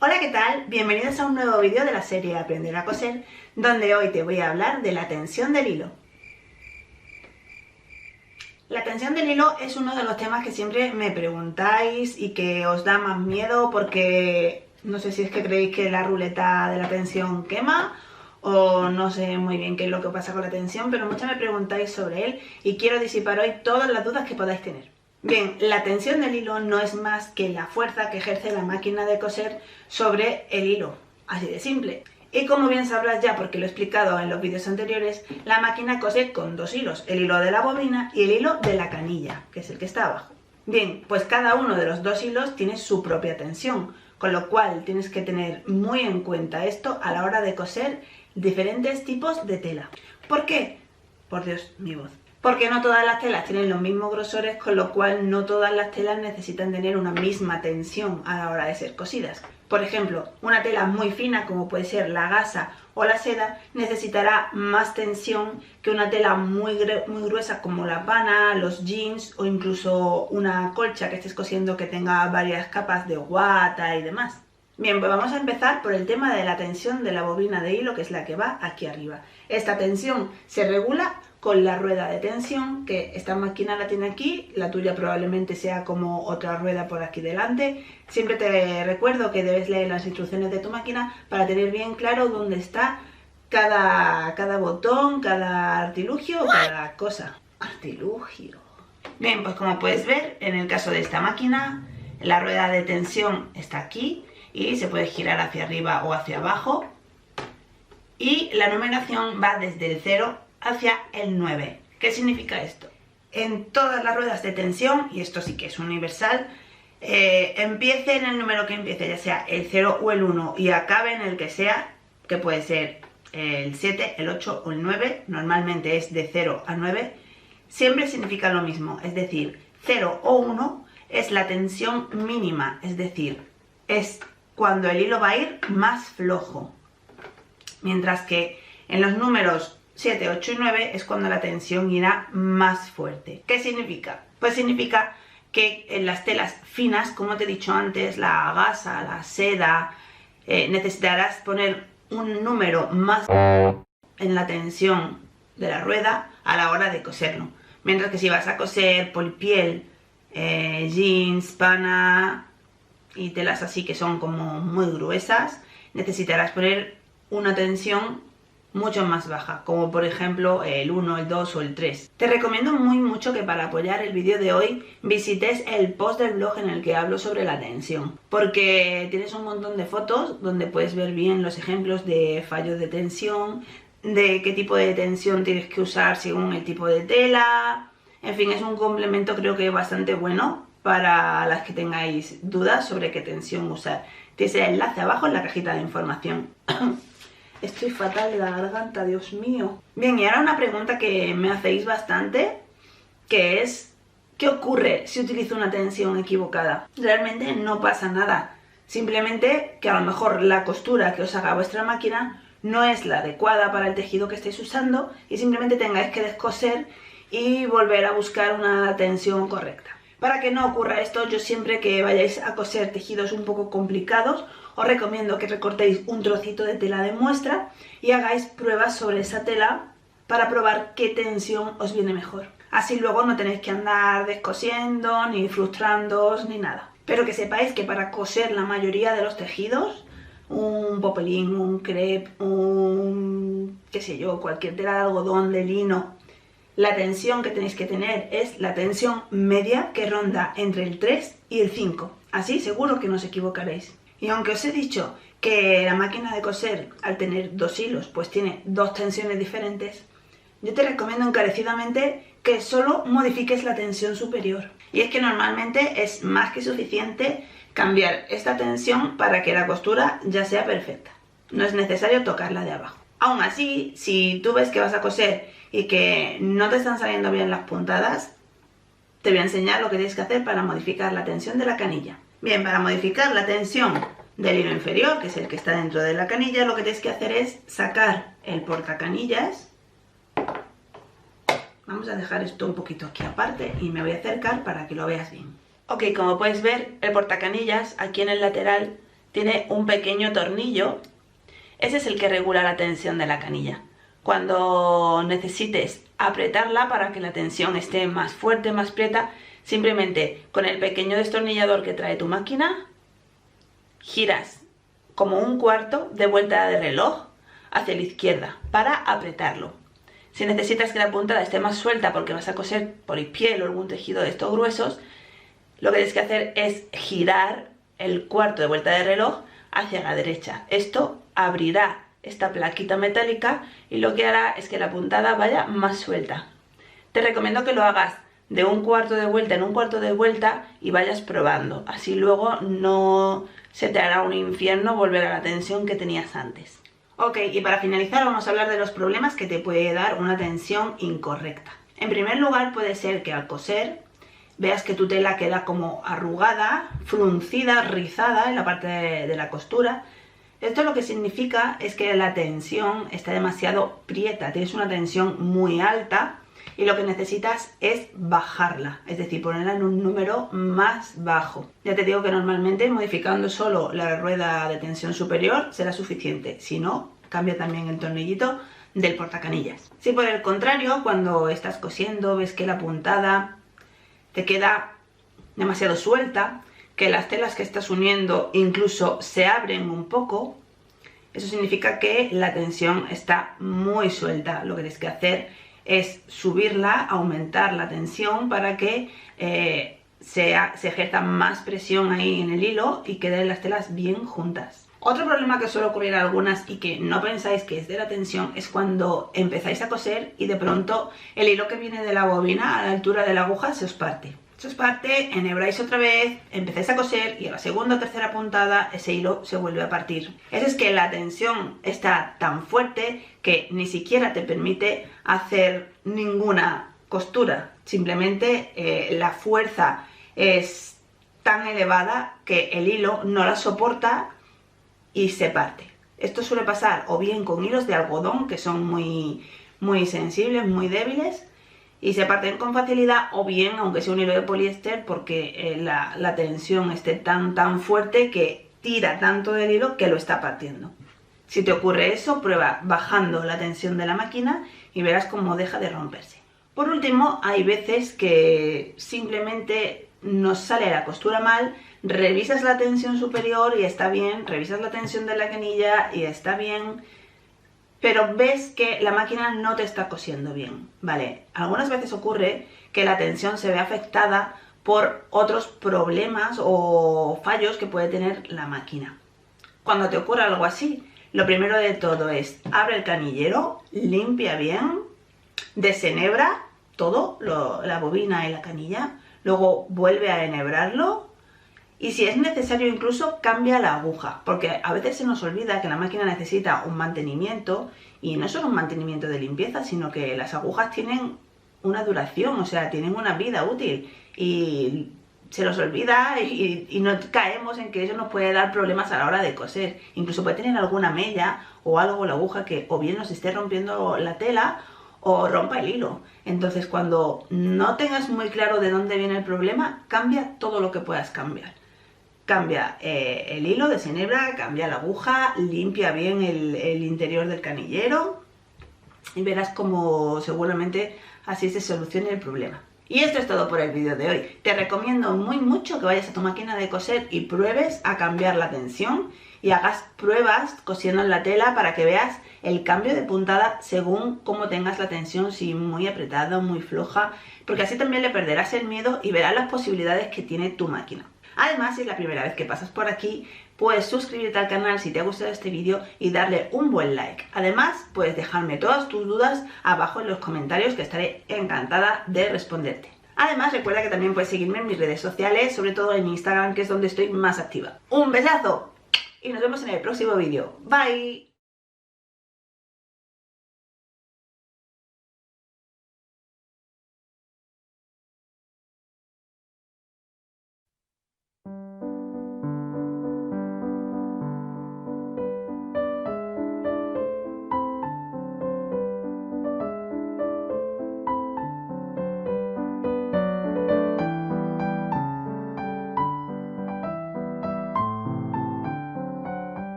Hola, ¿qué tal? Bienvenidos a un nuevo vídeo de la serie Aprender a coser, donde hoy te voy a hablar de la tensión del hilo. La tensión del hilo es uno de los temas que siempre me preguntáis y que os da más miedo porque no sé si es que creéis que la ruleta de la tensión quema o no sé muy bien qué es lo que pasa con la tensión, pero muchas me preguntáis sobre él y quiero disipar hoy todas las dudas que podáis tener. Bien, la tensión del hilo no es más que la fuerza que ejerce la máquina de coser sobre el hilo, así de simple. Y como bien sabrás ya, porque lo he explicado en los vídeos anteriores, la máquina cose con dos hilos, el hilo de la bobina y el hilo de la canilla, que es el que está abajo. Bien, pues cada uno de los dos hilos tiene su propia tensión, con lo cual tienes que tener muy en cuenta esto a la hora de coser diferentes tipos de tela. ¿Por qué? Por Dios, mi voz. Porque no todas las telas tienen los mismos grosores, con lo cual no todas las telas necesitan tener una misma tensión a la hora de ser cosidas. Por ejemplo, una tela muy fina como puede ser la gasa o la seda necesitará más tensión que una tela muy gruesa como la pana, los jeans o incluso una colcha que estés cosiendo que tenga varias capas de guata y demás. Bien, pues vamos a empezar por el tema de la tensión de la bobina de hilo, que es la que va aquí arriba. Esta tensión se regula con la rueda de tensión, que esta máquina la tiene aquí, la tuya probablemente sea como otra rueda por aquí delante. Siempre te recuerdo que debes leer las instrucciones de tu máquina para tener bien claro dónde está cada botón, cada artilugio o cada cosa. Artilugio. Bien, pues como puedes ver, en el caso de esta máquina, la rueda de tensión está aquí y se puede girar hacia arriba o hacia abajo. Y la numeración va desde el 0 hacia el 9. ¿Qué significa esto? En todas las ruedas de tensión, y esto sí que es universal, empiece en el número que empiece, ya sea el 0 o el 1, y acabe en el que sea, que puede ser el 7, el 8 o el 9, normalmente es de 0 a 9, siempre significa lo mismo, es decir, 0 o 1 es la tensión mínima, es decir, es cuando el hilo va a ir más flojo. Mientras que en los números 7, 8 y 9 es cuando la tensión irá más fuerte. ¿Qué significa? Pues significa que en las telas finas, como te he dicho antes, la gasa, la seda, necesitarás poner un número más en la tensión de la rueda a la hora de coserlo. Mientras que si vas a coser polipiel, jeans, pana y telas así que son como muy gruesas, necesitarás poner una tensión mucho más baja, como por ejemplo el 1, el 2 o el 3. Te recomiendo mucho que para apoyar el vídeo de hoy visites el post del blog en el que hablo sobre la tensión, porque tienes un montón de fotos donde puedes ver bien los ejemplos de fallos de tensión, de qué tipo de tensión tienes que usar según el tipo de tela. En fin, es un complemento creo que bastante bueno para las que tengáis dudas sobre qué tensión usar. Tienes el enlace abajo en la cajita de información. Estoy fatal de la garganta, Dios mío. Bien, y ahora una pregunta que me hacéis bastante, que es, ¿qué ocurre si utilizo una tensión equivocada? Realmente no pasa nada. Simplemente que a lo mejor la costura que os haga vuestra máquina no es la adecuada para el tejido que estéis usando y simplemente tengáis que descoser y volver a buscar una tensión correcta. Para que no ocurra esto, yo siempre que vayáis a coser tejidos un poco complicados, os recomiendo que recortéis un trocito de tela de muestra y hagáis pruebas sobre esa tela para probar qué tensión os viene mejor. Así luego no tenéis que andar descosiendo, ni frustrándoos, ni nada. Pero que sepáis que para coser la mayoría de los tejidos, un popelín, un crepe, qué sé yo, cualquier tela de algodón, de lino, la tensión que tenéis que tener es la tensión media, que ronda entre el 3 y el 5. Así seguro que no os equivocaréis. Y aunque os he dicho que la máquina de coser, al tener dos hilos, pues tiene dos tensiones diferentes, yo te recomiendo encarecidamente que solo modifiques la tensión superior. Y es que normalmente es más que suficiente cambiar esta tensión para que la costura ya sea perfecta. No es necesario tocarla de abajo. Aún así, si tú ves que vas a coser y que no te están saliendo bien las puntadas, te voy a enseñar lo que tienes que hacer para modificar la tensión de la canilla. Bien, para modificar la tensión del hilo inferior, que es el que está dentro de la canilla, lo que tienes que hacer es sacar el portacanillas. Vamos a dejar esto un poquito aquí aparte y me voy a acercar para que lo veas bien. Ok, como puedes ver, el portacanillas aquí en el lateral tiene un pequeño tornillo. Ese es el que regula la tensión de la canilla. Cuando necesites apretarla para que la tensión esté más fuerte, más prieta, simplemente con el pequeño destornillador que trae tu máquina, giras como un cuarto de vuelta de reloj hacia la izquierda para apretarlo. Si necesitas que la puntada esté más suelta porque vas a coser polipiel o algún tejido de estos gruesos, lo que tienes que hacer es girar el cuarto de vuelta de reloj hacia la derecha. Esto abrirá esta plaquita metálica y lo que hará es que la puntada vaya más suelta. Te recomiendo que lo hagas de un cuarto de vuelta en un cuarto de vuelta y vayas probando. Así luego no se te hará un infierno volver a la tensión que tenías antes. Ok, y para finalizar vamos a hablar de los problemas que te puede dar una tensión incorrecta. En primer lugar, puede ser que al coser veas que tu tela queda como arrugada, fruncida, rizada en la parte de la costura. Esto lo que significa es que la tensión está demasiado prieta, tienes una tensión muy alta y lo que necesitas es bajarla, es decir, ponerla en un número más bajo. Ya te digo que normalmente modificando solo la rueda de tensión superior será suficiente, si no, cambia también el tornillito del portacanillas. Si por el contrario, cuando estás cosiendo ves que la puntada te queda demasiado suelta, que las telas que estás uniendo incluso se abren un poco, eso significa que la tensión está muy suelta. Lo que tienes que hacer es subirla, aumentar la tensión para que se ejerza más presión ahí en el hilo y queden las telas bien juntas. Otro problema que suele ocurrir a algunas y que no pensáis que es de la tensión es cuando empezáis a coser y de pronto el hilo que viene de la bobina a la altura de la aguja se os parte. Se os parte, enhebráis otra vez, empezáis a coser y a la segunda o tercera puntada ese hilo se vuelve a partir. Eso es que la tensión está tan fuerte que ni siquiera te permite hacer ninguna costura. Simplemente la fuerza es tan elevada que el hilo no la soporta y se parte. Esto suele pasar o bien con hilos de algodón que son muy sensibles, muy débiles, y se parten con facilidad, o bien aunque sea un hilo de poliéster porque la tensión esté tan fuerte que tira tanto del hilo que lo está partiendo. Si te ocurre eso, prueba bajando la tensión de la máquina y verás cómo deja de romperse. Por último, hay veces que simplemente nos sale la costura mal, revisas la tensión superior y está bien, revisas la tensión de la canilla y está bien, pero ves que la máquina no te está cosiendo bien, ¿vale? Algunas veces ocurre que la tensión se ve afectada por otros problemas o fallos que puede tener la máquina. Cuando te ocurre algo así, lo primero de todo es abre el canillero, limpia bien, desenhebra todo, la bobina y la canilla, luego vuelve a enhebrarlo. Y si es necesario incluso cambia la aguja, porque a veces se nos olvida que la máquina necesita un mantenimiento y no solo un mantenimiento de limpieza, sino que las agujas tienen una duración, o sea, tienen una vida útil y se nos olvida y no caemos en que eso nos puede dar problemas a la hora de coser. Incluso puede tener alguna mella o algo la aguja que o bien nos esté rompiendo la tela o rompa el hilo. Entonces cuando no tengas muy claro de dónde viene el problema, cambia todo lo que puedas cambiar. Cambia el hilo, desenhebra, cambia la aguja, limpia bien el interior del canillero y verás cómo seguramente así se solucione el problema. Y esto es todo por el vídeo de hoy. Te recomiendo mucho que vayas a tu máquina de coser y pruebes a cambiar la tensión y hagas pruebas cosiendo en la tela para que veas el cambio de puntada según cómo tengas la tensión, si muy apretada o muy floja, porque así también le perderás el miedo y verás las posibilidades que tiene tu máquina. Además, si es la primera vez que pasas por aquí, puedes suscribirte al canal si te ha gustado este vídeo y darle un buen like. Además, puedes dejarme todas tus dudas abajo en los comentarios que estaré encantada de responderte. Además, recuerda que también puedes seguirme en mis redes sociales, sobre todo en Instagram, que es donde estoy más activa. ¡Un besazo! Y nos vemos en el próximo vídeo. ¡Bye!